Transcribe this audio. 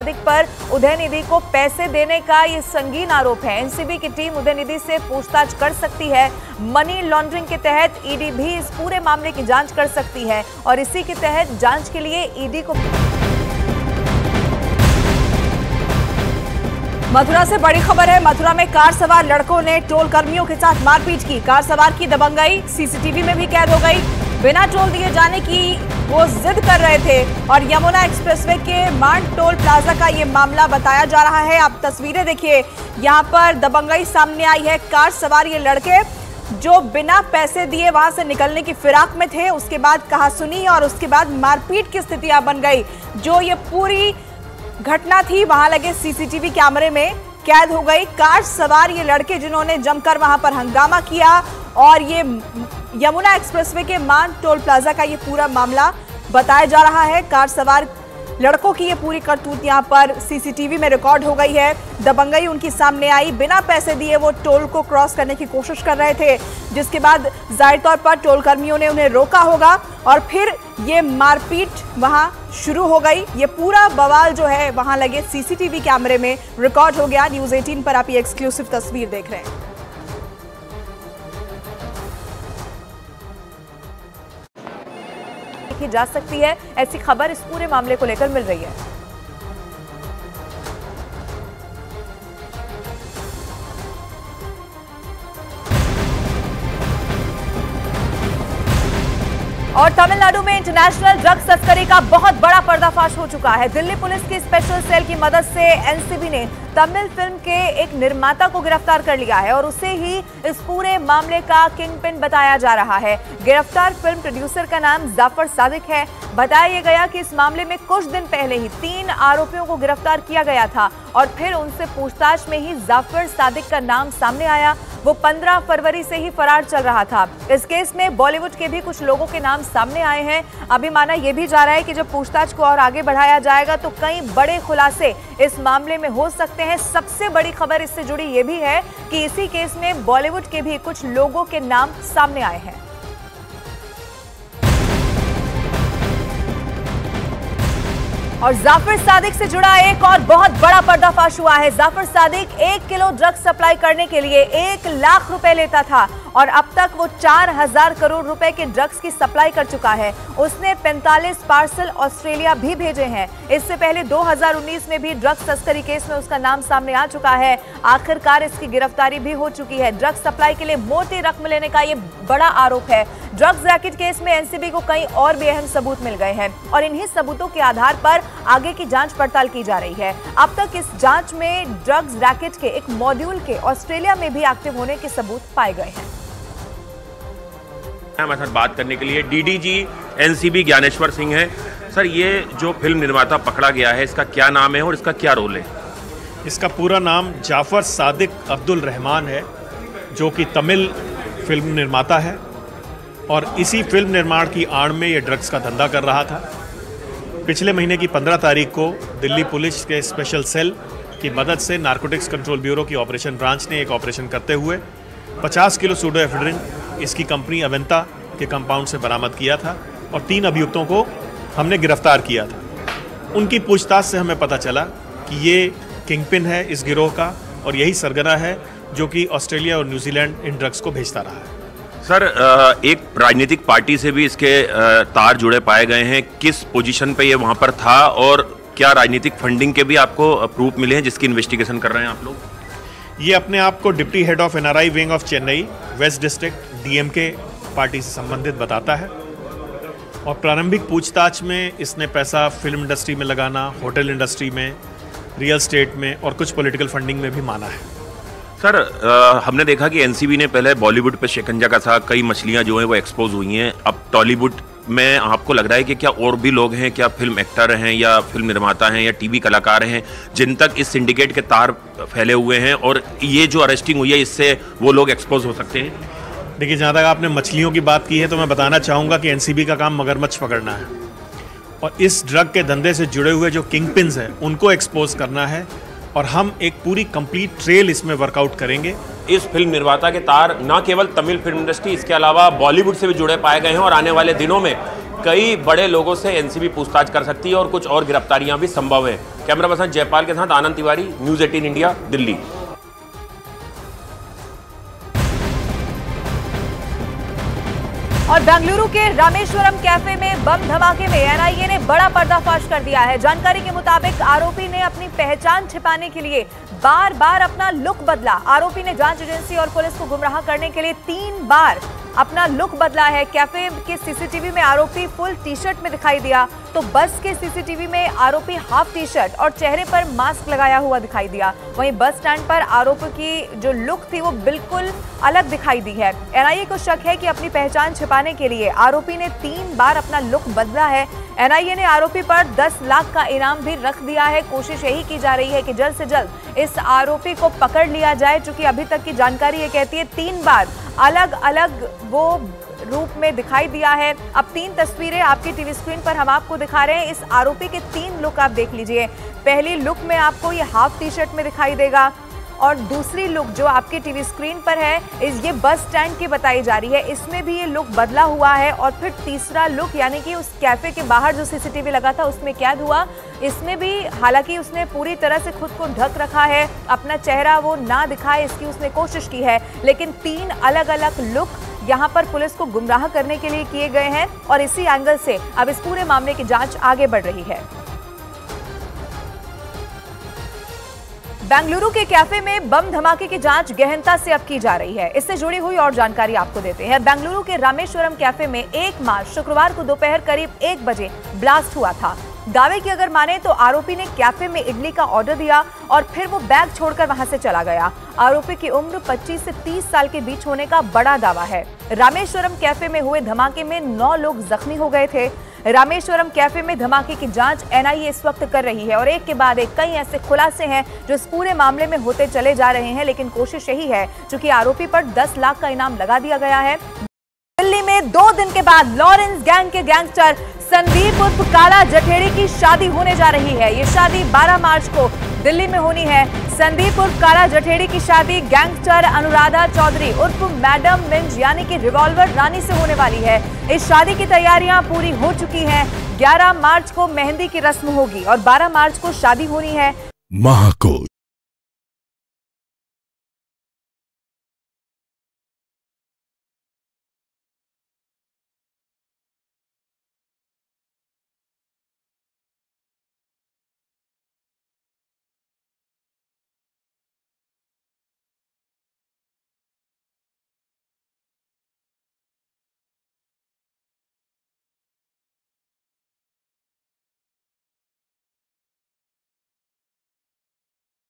सादिक पर उदयनिधि को पैसे देने का ये संगीन आरोप है। एनसीबी की टीम उदयनिधि से पूछताछ कर सकती है। मनी लॉन्ड्रिंग के तहत ईडी भी इस पूरे मामले की जांच कर सकती है और इसी के तहत जांच के लिए ईडी को। मथुरा से बड़ी खबर है। मथुरा में कार सवार लड़कों ने टोल कर्मियों के साथ मारपीट की। कार सवार की दबंगई सीसीटीवी में भी कैद हो गई। बिना टोल दिए जाने की वो जिद कर रहे थे और यमुना एक्सप्रेसवे के मान टोल प्लाजा का ये मामला बताया जा रहा है। आप तस्वीरें देखिए, यहाँ पर दबंगई सामने आई है। कार सवार ये लड़के जो बिना पैसे दिए वहां से निकलने की फिराक में थे, उसके बाद कहासुनी और उसके बाद मारपीट की स्थितियां बन गई। जो ये पूरी घटना थी वहां लगे सीसीटीवी कैमरे में कैद हो गई। कार सवार ये लड़के जिन्होंने जमकर वहां पर हंगामा किया और ये यमुना एक्सप्रेसवे के मान टोल प्लाजा का ये पूरा मामला बताया जा रहा है। कार सवार लड़कों की ये पूरी करतूत यहां पर सीसीटीवी में रिकॉर्ड हो गई है। दबंगई उनकी सामने आई। बिना पैसे दिए वो टोल को क्रॉस करने की कोशिश कर रहे थे, जिसके बाद जाहिर तौर पर टोल कर्मियों ने उन्हें रोका होगा और फिर ये मारपीट वहां शुरू हो गई। ये पूरा बवाल जो है वहां लगे सीसीटीवी कैमरे में रिकॉर्ड हो गया। न्यूज़ 18 पर आप ये एक्सक्लूसिव तस्वीर देख रहे हैं। की जा सकती है, ऐसी खबर इस पूरे मामले को लेकर मिल रही है। और तमिलनाडु में इंटरनेशनल ड्रग्स तस्करी का बहुत बड़ा पर्दाफाश हो चुका है। दिल्ली पुलिस की स्पेशल सेल की मदद से एनसीबी ने तमिल फिल्म के एक निर्माता को गिरफ्तार कर लिया है और उसे ही इस पूरे मामले का किंगपिन बताया जा रहा है। गिरफ्तार फिल्म प्रोड्यूसर का नाम जाफर सादिक है। बताया गया कि इस मामले में कुछ दिन पहले ही 3 आरोपियों को गिरफ्तार किया गया था और फिर उनसे पूछताछ में ही जाफर सादिक का नाम सामने आया। वो 15 फरवरी से ही फरार चल रहा था। इस केस में बॉलीवुड के भी कुछ लोगों के नाम सामने आए हैं। अभी माना यह भी जा रहा है कि जब पूछताछ को और आगे बढ़ाया जाएगा तो कई बड़े खुलासे इस मामले में हो सकते हैं। सबसे बड़ी खबर इससे जुड़ी ये भी है कि इसी केस में बॉलीवुड के भी कुछ लोगों के नाम सामने आए हैं। और जाफर सादिक से जुड़ा एक और बहुत बड़ा पर्दाफाश हुआ है। Jafar Sadiq 1 kilo drugs supply करने के लिए 1 लाख रुपए लेता था और अब तक वो 4000 करोड़ रुपए के ड्रग्स की सप्लाई कर चुका है। उसने 45 पार्सल ऑस्ट्रेलिया भी भेजे हैं। इससे पहले 2019 में भी ड्रग्स तस्करी केस में उसका नाम सामने आ चुका है। आखिरकार इसकी गिरफ्तारी भी हो चुकी है। ड्रग्स सप्लाई के लिए मोटी रकम लेने का ये बड़ा आरोप है। ड्रग्स रैकेट केस में एनसीबी को कई और भी अहम सबूत मिल गए हैं और इन्हीं सबूतों के आधार पर आगे की जांच पड़ताल की जा रही है। अब तक इस जांच में ड्रग्स रैकेट के एक मॉड्यूल के ऑस्ट्रेलिया में भी एक्टिव होने के सबूत पाए गए हैं। हमारे साथ बात करने के लिए डीडीजी एनसीबी ज्ञानेश्वर सिंह हैं। सर, ये जो फिल्म निर्माता पकड़ा गया है, इसका क्या नाम है और इसका क्या रोल है? इसका पूरा नाम जाफर सादिक अब्दुल रहमान है, जो कि तमिल फिल्म निर्माता है और इसी फिल्म निर्माण की आड़ में ये ड्रग्स का धंधा कर रहा था। पिछले महीने की 15 तारीख को दिल्ली पुलिस के स्पेशल सेल की मदद से नारकोटिक्स कंट्रोल ब्यूरो की ऑपरेशन ब्रांच ने एक ऑपरेशन करते हुए 50 किलो सूडोएफेड्रिन इसकी कंपनी अवेंता के कंपाउंड से बरामद किया था और 3 अभियुक्तों को हमने गिरफ्तार किया था। उनकी पूछताछ से हमें पता चला कि ये किंगपिन है इस गिरोह का और यही सरगना है जो कि ऑस्ट्रेलिया और न्यूजीलैंड इन ड्रग्स को भेजता रहा है। सर, एक राजनीतिक पार्टी से भी इसके तार जुड़े पाए गए हैं। किस पोजीशन पे ये वहाँ पर था और क्या राजनीतिक फंडिंग के भी आपको प्रूफ मिले हैं जिसकी इन्वेस्टिगेशन कर रहे हैं आप लोग? ये अपने आप को deputy head of NRI wing of Chennai waste district DMK party से संबंधित बताता है और प्रारंभिक पूछताछ में इसने पैसा फिल्म इंडस्ट्री में लगाना, होटल इंडस्ट्री में, रियल एस्टेट में और कुछ पॉलिटिकल फंडिंग में भी माना है। सर, हमने देखा कि एनसीबी ने पहले बॉलीवुड पे शिकंजा कसा, कई मछलियां जो हैं वो एक्सपोज हुई हैं। अब टॉलीवुड में आपको लग रहा है कि क्या और भी लोग हैं, क्या फिल्म एक्टर हैं या फिल्म निर्माता हैं या टीवी कलाकार हैं जिन तक इस सिंडिकेट के तार फैले हुए हैं और ये जो अरेस्टिंग हुई है इससे वो लोग एक्सपोज हो सकते हैं? देखिए, जहाँ तक आपने मछलियों की बात की है तो मैं बताना चाहूँगा कि एनसीबी का काम मगरमच्छ पकड़ना है और इस ड्रग के धंधे से जुड़े हुए जो किंगपिन्स हैं उनको एक्सपोज करना है और हम एक पूरी कंप्लीट ट्रेल इसमें वर्कआउट करेंगे। इस फिल्म निर्माता के तार न केवल तमिल फिल्म इंडस्ट्री, इसके अलावा बॉलीवुड से भी जुड़े पाए गए हैं और आने वाले दिनों में कई बड़े लोगों से एनसीबी पूछताछ कर सकती है और कुछ और गिरफ्तारियां भी संभव है। कैमरा पर्सन जयपाल के साथ आनंद तिवारी, न्यूज़ 18 इंडिया, दिल्ली। और बेंगलुरु के रामेश्वरम कैफे में बम धमाके में एनआईए ने बड़ा पर्दाफाश कर दिया है। जानकारी के मुताबिक आरोपी ने अपनी पहचान छिपाने के लिए बार बार अपना लुक बदला। आरोपी ने जांच एजेंसी और पुलिस को गुमराह करने के लिए 3 बार अपना लुक बदला है। कैफे के सीसीटीवी में आरोपी फुल टी शर्ट में दिखाई दिया, तो बस के सीसीटीवी में आरोपी हाफ टी शर्ट और चेहरे पर मास्क लगाया हुआ दिखाई दिया। वहीं बस स्टैंड पर आरोपी की जो लुक थी वो बिल्कुल अलग दिखाई दी है। एनआईए को शक है कि अपनी पहचान छिपाने के लिए आरोपी ने 3 बार अपना लुक बदला है। एनआईए ने आरोपी पर 10 लाख का इनाम भी रख दिया है। कोशिश यही की जा रही है कि जल्द से जल्द इस आरोपी को पकड़ लिया जाए, क्योंकि अभी तक की जानकारी ये कहती है 3 बार अलग अलग वो रूप में दिखाई दिया है। अब 3 तस्वीरें आपकी टीवी स्क्रीन पर हम आपको दिखा रहे हैं। इस आरोपी के 3 लुक आप देख लीजिए। पहली लुक में आपको ये हाफ टी शर्ट में दिखाई देगा और दूसरी लुक जो आपकी टीवी स्क्रीन पर है ये बस स्टैंड की बताई जा रही है, इसमें भी ये लुक बदला हुआ है। और फिर तीसरा लुक यानी कि उस कैफे के बाहर जो सीसीटीवी लगा था उसमें कैद हुआ, इसमें भी हालांकि उसने पूरी तरह से खुद को ढक रखा है, अपना चेहरा वो ना दिखाए इसकी उसने कोशिश की है। लेकिन 3 अलग अलग लुक यहाँ पर पुलिस को गुमराह करने के लिए किए गए हैं और इसी एंगल से अब इस पूरे मामले की जांच आगे बढ़ रही है। बेंगलुरु के कैफे में बम धमाके की जांच गहनता से अब की जा रही है। इससे जुड़ी हुई और जानकारी आपको देते हैं। बेंगलुरु के रामेश्वरम कैफे में 1 मार्च शुक्रवार को दोपहर करीब 1 बजे ब्लास्ट हुआ था। दावे की अगर माने तो आरोपी ने कैफे में इडली का ऑर्डर दिया और फिर वो बैग छोड़कर वहां से चला गया। आरोपी की उम्र 25 से 30 साल के बीच होने का बड़ा दावा है। रामेश्वरम कैफे में हुए धमाके में 9 लोग जख्मी हो गए थे। रामेश्वरम कैफे में धमाके की जांच एनआईए इस वक्त कर रही है और एक के बाद एक कई ऐसे खुलासे हैं जो इस पूरे मामले में होते चले जा रहे हैं। लेकिन कोशिश यही है, चूंकि आरोपी पर 10 लाख का इनाम लगा दिया गया है। दिल्ली में 2 दिन के बाद लॉरेंस गैंग के गैंगस्टर संदीप उर्फ काला जठेड़ी की शादी होने जा रही है। ये शादी 12 मार्च को दिल्ली में होनी है। संदीप उर्फ काला जठेड़ी की शादी गैंगस्टर अनुराधा चौधरी उर्फ मैडम मिंज यानी कि रिवॉल्वर रानी से होने वाली है। इस शादी की तैयारियां पूरी हो चुकी हैं। 11 मार्च को मेहंदी की रस्म होगी और 12 मार्च को शादी होनी है। महाकोश